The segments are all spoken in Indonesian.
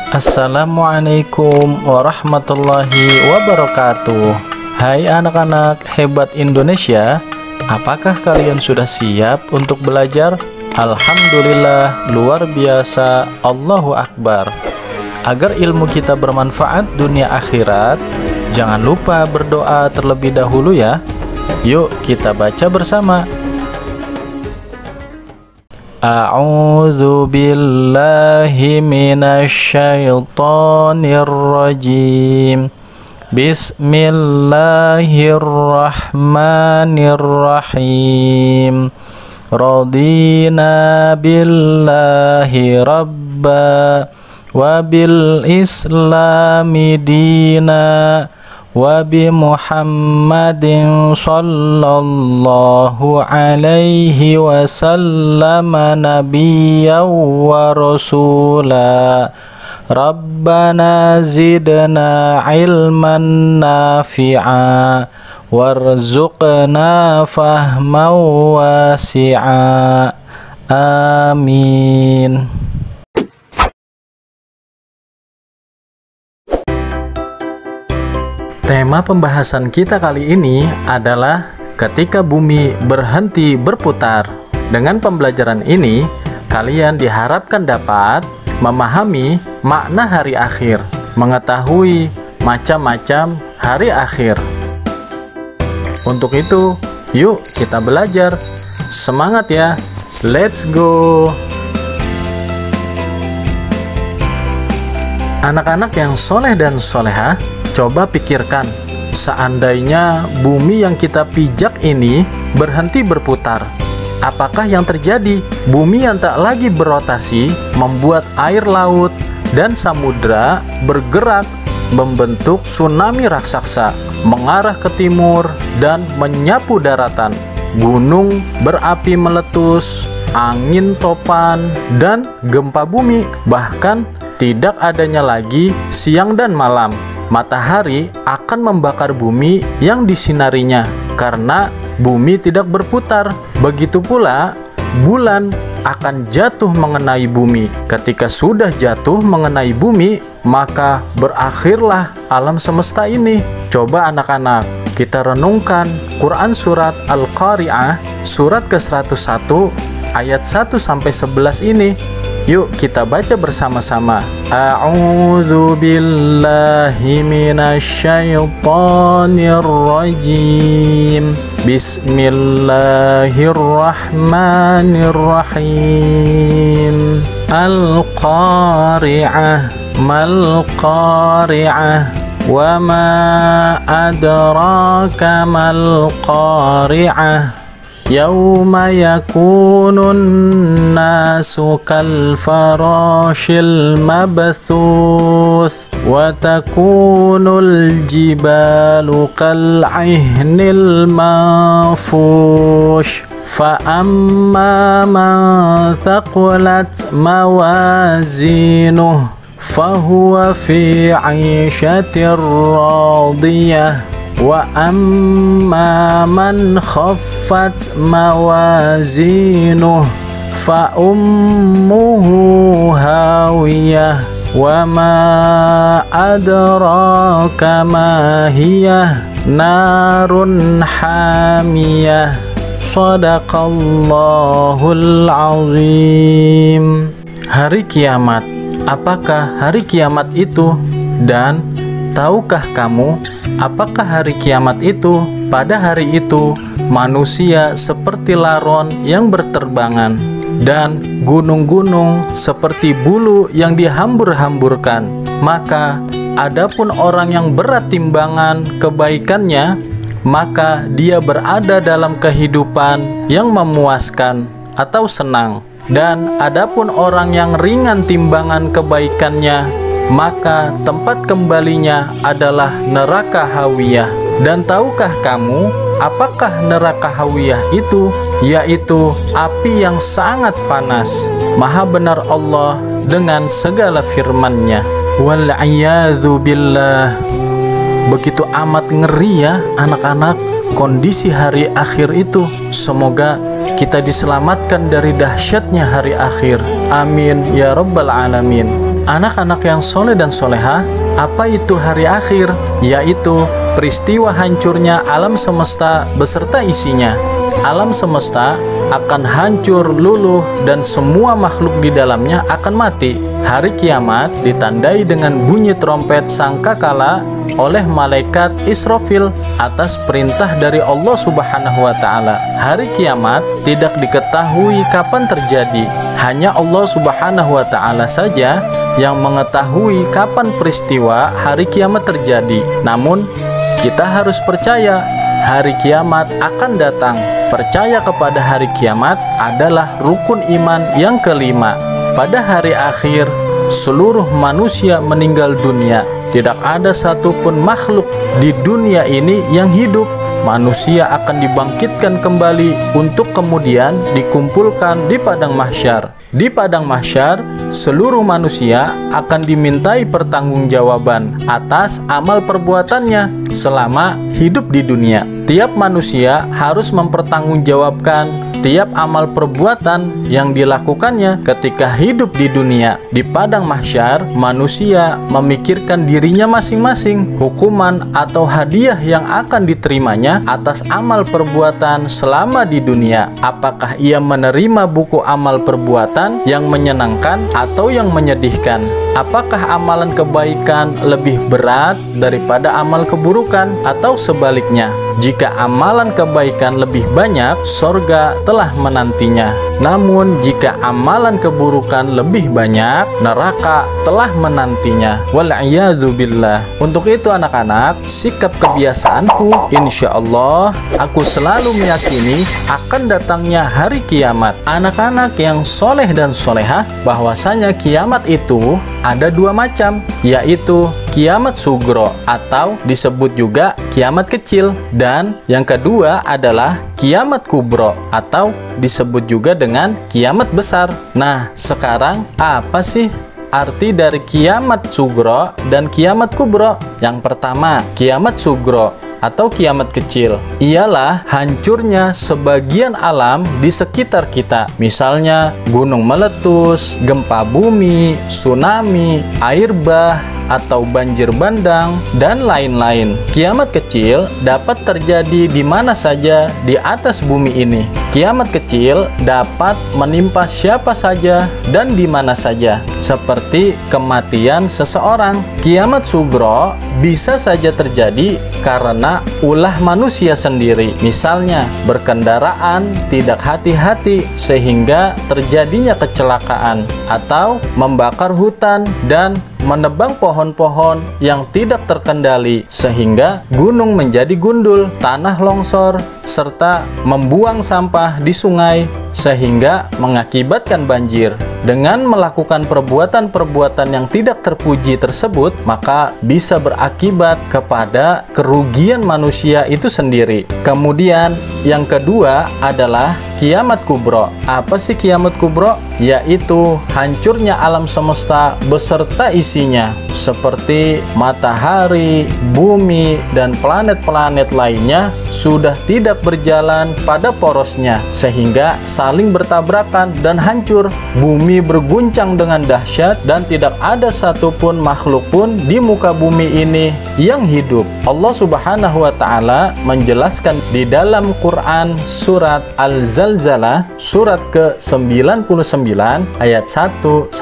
Assalamualaikum warahmatullahi wabarakatuh. Hai anak-anak hebat Indonesia, apakah kalian sudah siap untuk belajar? Alhamdulillah, luar biasa, Allahu Akbar. Agar ilmu kita bermanfaat dunia akhirat, jangan lupa berdoa terlebih dahulu ya. Yuk kita baca bersama. A'udzu billahi minasy syaithanir rajim. Bismillahirrahmanirrahim. Radina billahi rabba wa bil islami dina wa bi Muhammadin sallallahu alaihi wasallam nabiyyan wa rasula. Rabbana zidna ilman nafi'a warzuqna fahman wasi'a. Amin. Tema pembahasan kita kali ini adalah ketika bumi berhenti berputar. Dengan pembelajaran ini, kalian diharapkan dapat memahami makna hari akhir, mengetahui macam-macam hari akhir. Untuk itu, yuk kita belajar. Semangat ya, let's go! Anak-anak yang soleh dan solehah, coba pikirkan, seandainya bumi yang kita pijak ini berhenti berputar, apakah yang terjadi? Bumi yang tak lagi berotasi membuat air laut dan samudra bergerak, membentuk tsunami raksasa, mengarah ke timur dan menyapu daratan. Gunung berapi meletus, angin topan, dan gempa bumi. Bahkan tidak adanya lagi siang dan malam. Matahari akan membakar bumi yang disinarinya karena bumi tidak berputar. Begitu pula bulan akan jatuh mengenai bumi. Ketika sudah jatuh mengenai bumi, maka berakhirlah alam semesta ini. Coba anak-anak, kita renungkan Quran surat Al-Qari'ah surat ke-101 ayat 1-11 ini. Yuk kita baca bersama-sama. A'udzu billahi minasy syaithanir rajim. Bismillahirrahmanirrahim. Al-Qari'ah, mal Qari'ah, wa ma adraka mal Qari'ah. Yauma yakunun nasu kal farashil mabthuth wa takunul jibalu kal ihnil manfush fa amma man thaqulat mawazinuh fahuwa fi 'ishatir radiyah wa amma man khaffat mawazinuh fa ummuhu hawiyah wa ma adraka ma hiyah narun hamiyah. Shadaqallahul azim. Hari kiamat. Apakah hari kiamat itu? Dan tahukah kamu apakah hari kiamat itu? Pada hari itu, manusia seperti laron yang berterbangan, dan gunung-gunung seperti bulu yang dihambur-hamburkan. Maka, adapun orang yang berat timbangan kebaikannya, maka dia berada dalam kehidupan yang memuaskan atau senang. Dan adapun orang yang ringan timbangan kebaikannya, maka tempat kembalinya adalah neraka hawiyah. Dan tahukah kamu apakah neraka hawiyah itu? Yaitu api yang sangat panas. Maha benar Allah dengan segala firman-Nya. Wal'iyadzu billah. Begitu amat ngeri ya anak-anak kondisi hari akhir itu. Semoga kita diselamatkan dari dahsyatnya hari akhir. Amin ya rabbal alamin. Anak-anak yang soleh dan soleha, apa itu hari akhir? Yaitu peristiwa hancurnya alam semesta beserta isinya. Alam semesta akan hancur luluh dan semua makhluk di dalamnya akan mati. Hari kiamat ditandai dengan bunyi trompet sangkakala oleh malaikat Israfil atas perintah dari Allah Subhanahu wa Ta'ala. Hari kiamat tidak diketahui kapan terjadi, hanya Allah Subhanahu wa Ta'ala saja yang mengetahui kapan peristiwa hari kiamat terjadi. Namun kita harus percaya hari kiamat akan datang. Percaya kepada hari kiamat adalah rukun iman yang kelima. Pada hari akhir, seluruh manusia meninggal dunia. Tidak ada satupun makhluk di dunia ini yang hidup. Manusia akan dibangkitkan kembali untuk kemudian dikumpulkan di padang mahsyar. Di padang mahsyar, seluruh manusia akan dimintai pertanggungjawaban atas amal perbuatannya selama hidup di dunia. Tiap manusia harus mempertanggungjawabkan tiap amal perbuatan yang dilakukannya ketika hidup di dunia. Di padang mahsyar, manusia memikirkan dirinya masing-masing, hukuman atau hadiah yang akan diterimanya atas amal perbuatan selama di dunia. Apakah ia menerima buku amal perbuatan yang menyenangkan atau yang menyedihkan? Apakah amalan kebaikan lebih berat daripada amal keburukan atau sebaliknya? Jika amalan kebaikan lebih banyak, surga telah menantinya. Namun jika amalan keburukan lebih banyak, neraka telah menantinya. Wal'iyadzu billah. Untuk itu anak-anak, sikap kebiasaanku, insya Allah aku selalu meyakini akan datangnya hari kiamat. Anak-anak yang soleh dan solehah, bahwasanya kiamat itu ada dua macam, yaitu kiamat sugro atau disebut juga kiamat kecil, dan yang kedua adalah kiamat kubro atau disebut juga dengan kiamat besar. Nah, sekarang apa sih arti dari kiamat sugro dan kiamat kubro? Yang pertama, kiamat sugro atau kiamat kecil ialah hancurnya sebagian alam di sekitar kita. Misalnya gunung meletus, gempa bumi, tsunami, air bah, atau banjir bandang, dan lain-lain. Kiamat kecil dapat terjadi di mana saja di atas bumi ini. Kiamat kecil dapat menimpa siapa saja dan di mana saja, seperti kematian seseorang. Kiamat sugro bisa saja terjadi karena ulah manusia sendiri. Misalnya, berkendaraan tidak hati-hati sehingga terjadinya kecelakaan, atau membakar hutan dan menebang pohon-pohon yang tidak terkendali sehingga gunung menjadi gundul, tanah longsor, serta membuang sampah di sungai sehingga mengakibatkan banjir. Dengan melakukan perbuatan-perbuatan yang tidak terpuji tersebut, maka bisa berakibat kepada kerugian manusia itu sendiri. Kemudian yang kedua adalah kiamat kubro. Apa sih kiamat kubro? Yaitu hancurnya alam semesta beserta isinya, seperti matahari, bumi, dan planet-planet lainnya sudah tidak berjalan pada porosnya sehingga saling bertabrakan dan hancur. Bumi berguncang dengan dahsyat dan tidak ada satupun makhluk pun di muka bumi ini yang hidup. Allah Subhanahu wa Ta'ala menjelaskan di dalam Quran surat Al-Zalzalah surat ke-99 ayat 1-2,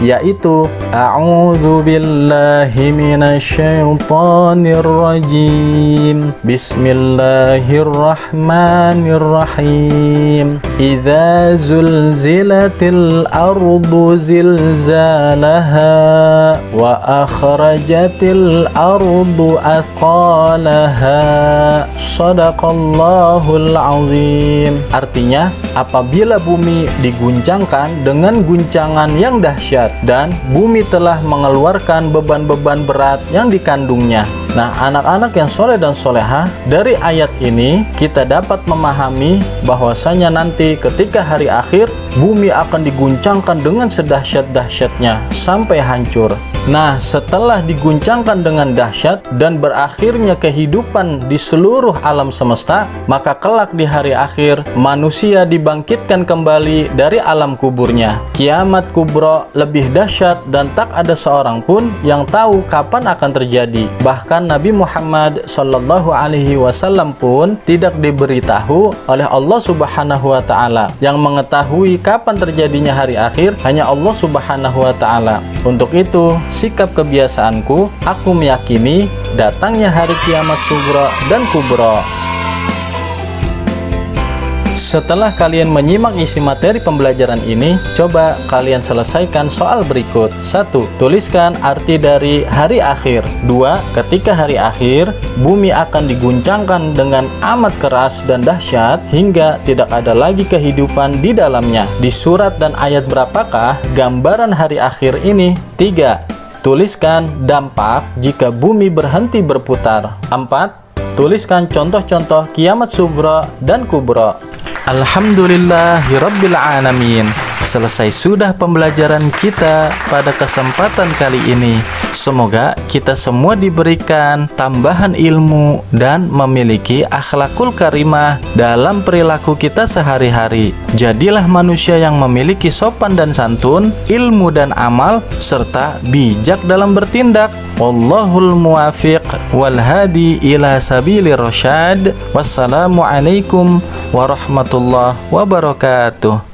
yaitu A'udzu billahi minasyaitonir rajim. Bismillahirrahmanirrahim. Idza zulzilatil ardu zilzalaha wa akhrajatil ardu athqalaha. Shadaqallahul azim. Artinya, apabila bumi diguncangkan dengan guncangan yang dahsyat dan bumi telah mengeluarkan beban-beban berat yang dikandungnya. Nah, anak-anak yang soleh dan solehah, dari ayat ini kita dapat memahami bahwasanya nanti ketika hari akhir, bumi akan diguncangkan dengan sedahsyat-dahsyatnya sampai hancur. Nah, setelah diguncangkan dengan dahsyat dan berakhirnya kehidupan di seluruh alam semesta, maka kelak di hari akhir manusia dibangkitkan kembali dari alam kuburnya. Kiamat kubra lebih dahsyat dan tak ada seorang pun yang tahu kapan akan terjadi. Bahkan Nabi Muhammad sallallahu alaihi wasallam pun tidak diberitahu oleh Allah Subhanahu wa taala. Yang mengetahui kapan terjadinya hari akhir hanya Allah Subhanahu wa taala. Untuk itu, sikap kebiasaanku, aku meyakini datangnya hari kiamat sughra dan kubra. Setelah kalian menyimak isi materi pembelajaran ini, coba kalian selesaikan soal berikut. 1. Tuliskan arti dari hari akhir. 2. Ketika hari akhir, bumi akan diguncangkan dengan amat keras dan dahsyat hingga tidak ada lagi kehidupan di dalamnya. Di surat dan ayat berapakah gambaran hari akhir ini? 3. Tuliskan dampak jika bumi berhenti berputar. 4. Tuliskan contoh-contoh kiamat sughra dan kubra. Alhamdulillahirabbil alamin. Selesai sudah pembelajaran kita pada kesempatan kali ini. Semoga kita semua diberikan tambahan ilmu dan memiliki akhlakul karimah dalam perilaku kita sehari-hari. Jadilah manusia yang memiliki sopan dan santun, ilmu dan amal, serta bijak dalam bertindak. Wallahul muwafiq wal hadi ila sabilir rasyad. Wassalamualaikum warahmatullahi wabarakatuh.